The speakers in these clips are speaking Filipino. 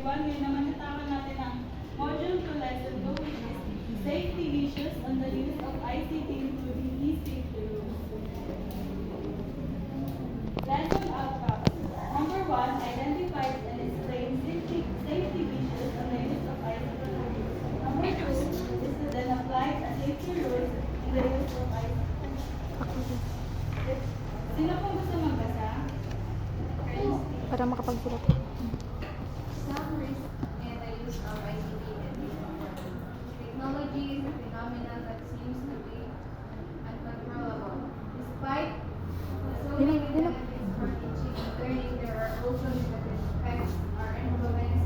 everyone. Ngayon naman nataman natin ang Module 2 Lesson 2, which is Safety Issues on the Use of ICT including e-safety rules. Lesson outcomes. Number 1, identify and explain safety issues on the use of ICT. Number 2 is to then apply a safety rules in the use of ICT. Sino pong gusto magbasa? Para makapagsulat. Some risks in the use of ICT and technology is a phenomenon that seems to be uncontrollable. Despite so many benefits for teaching and learning, there are also negative effects or influence.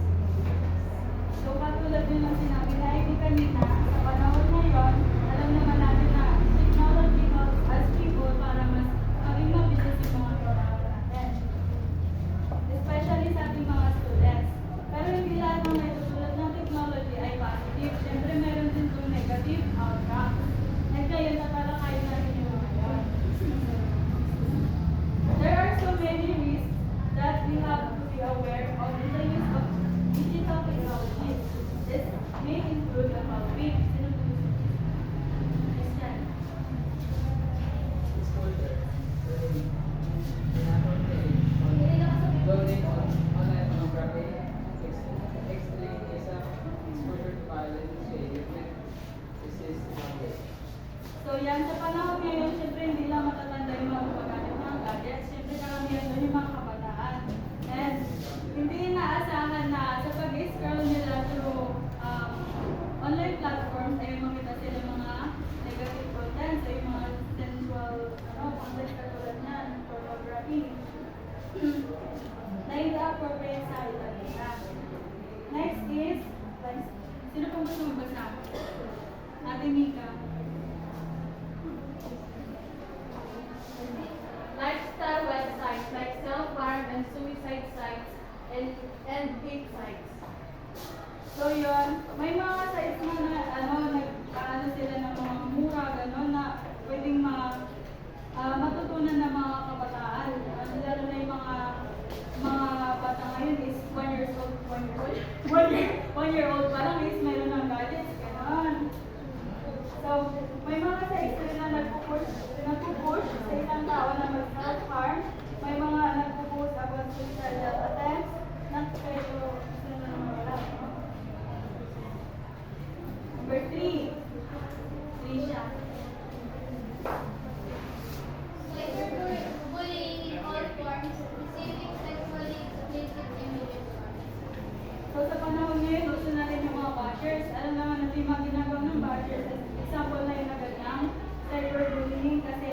So, katulad din ng sinabi na Ivy kanina, sa panahon ngayon, alam naman natin na technology helps us people para mas maging mabilis yung mga trabaho natin. Especially sa ating mga students. Pero hindi lahat ng may tutulad ng technology ay positive. Siyempre, meron din itong negative outcomes. At ngayon, natalakayin natin yung mga yun. There are so many risks that we have to be aware of in the use of digital technologies. This may include the following. Sino po gusto? Christian. Building on online pornography, extremism, exposure to violence, engagement, resist violence. So yan, sa panahon ngayon, siyempre hindi lang matatanda yung mga gumagamit ng gadgets. Siyempre karamihan doon yung mga kabataan. And hindi inaasahan na sa pag-scroll nila through online platforms ay makita sila mga negative content. So yung mga sensual content katulad na, pornography. Na hindi appropriate sa edad nila. Next is, sino pong gusto magbasa? Ate Mika. Lifestyle websites like self-harm and suicide sites and hate sites. So yun, may mga sites na nag-ano sila ng mga mura, gano'n, na pwedeng matutunan ng mga kabataan. Lalo na yung mga bata ngayon is 1 year old, 1 year old pa lang is mayroon ng gadgets, gano'n. So, may mga sites na nagpupush sa isang tao na mag-self-harm. May mga nagpupush about suicidal attempts na kayo gusto na wala. Number 3, Trisha. Bullying in all forms, receiving sexually explicit images. So sa panahon ngayon, gusto natin yung mga bashers. Alam naman natin yung mga ginagawa ng bashers. Example na yung naganyang cyberbullying kasi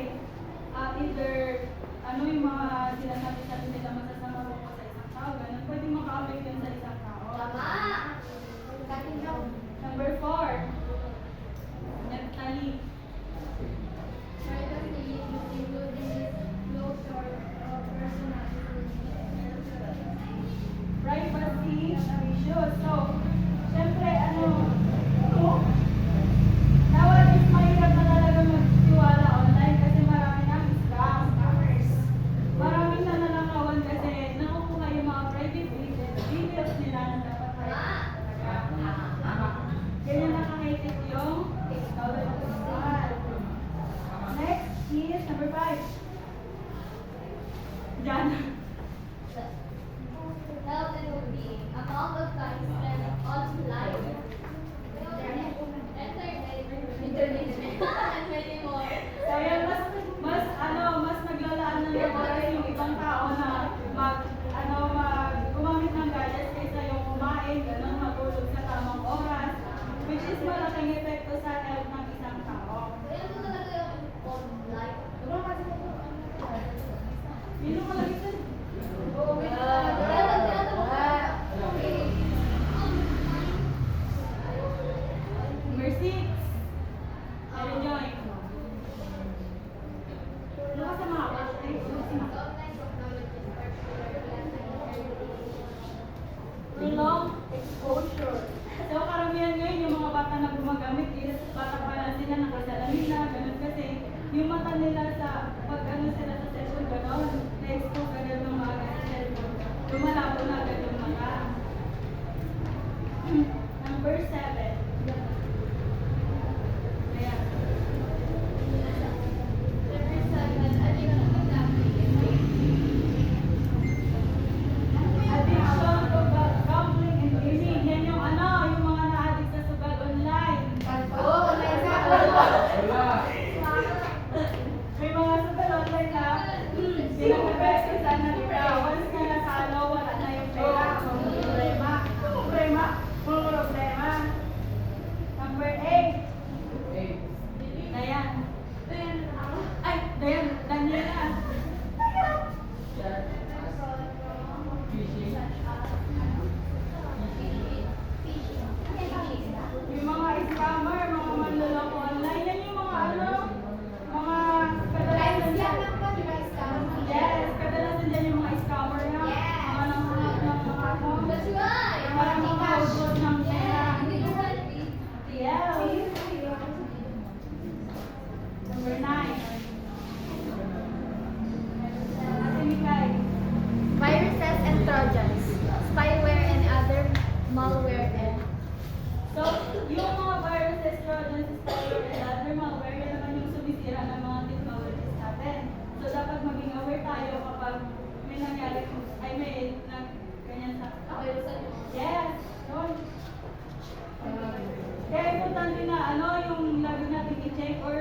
either yung mga sinasabi nila masasama ko sa isang tao, ganun, pwede maka-affect yun sa isang tao. Number 4, Neptali. Privacy, including disclosure of personal information. Privacy issues. So, syempre, nowadays mahirap na talaga magtiwala online kasi marami ng scammers. Maraming nananakawan kasi nakukuha yung mga private details nila na dapat private talaga. Ganyan nakakaitik yung technology. Next is number 5. Jana. Health and well-being, amount of time spent online, internet, and many more. Kaya mas naglalaan ng oras yung ibang tao na gumamit ng gadgets kaysa yung kumain, ganun, matulog sa tamang oras, which is malaking epekto sa health ng isang tao. Sino malaki dun? Number 6. Join. Ano ka sa mga prolonged exposure. So, karamihan ngayon yung mga bata na gumagamit is bata Number 7. Ayan. Number 7, addiction to gambling. Addiction to gambling and gaming. Yan yung ano, yung mga na-addict sa sugal online. Oo, Wala. May mga sugal online na pinag-best ko sana nila. Once na natalo, wala na yung pera. Mga problema. Mga problema. Number 8. Eight. Dayan. Ay, Dayan. Daniela. Chat. Fishing. Yung mga scammer, mga manloloko online. Yan yung mga ano, mga kadalasan dyan. Yes, kadalasan dyan yung mga scammer na. Mga nanghanap ng mga ano. That's right. Para makahulog ng pera. Yeah. Number 9. Ate Mikay. Viruses and Trojans. Spyware and other malware and So, yung mga viruses, trojans, spyware, and other malware, yan naman yung sumisira ng mga technologies natin. So, dapat maging aware tayo kapag may nangyari, ay may ganyan sa... Yes! Yun. Kaya importante na ano, yung lagi natin i-check or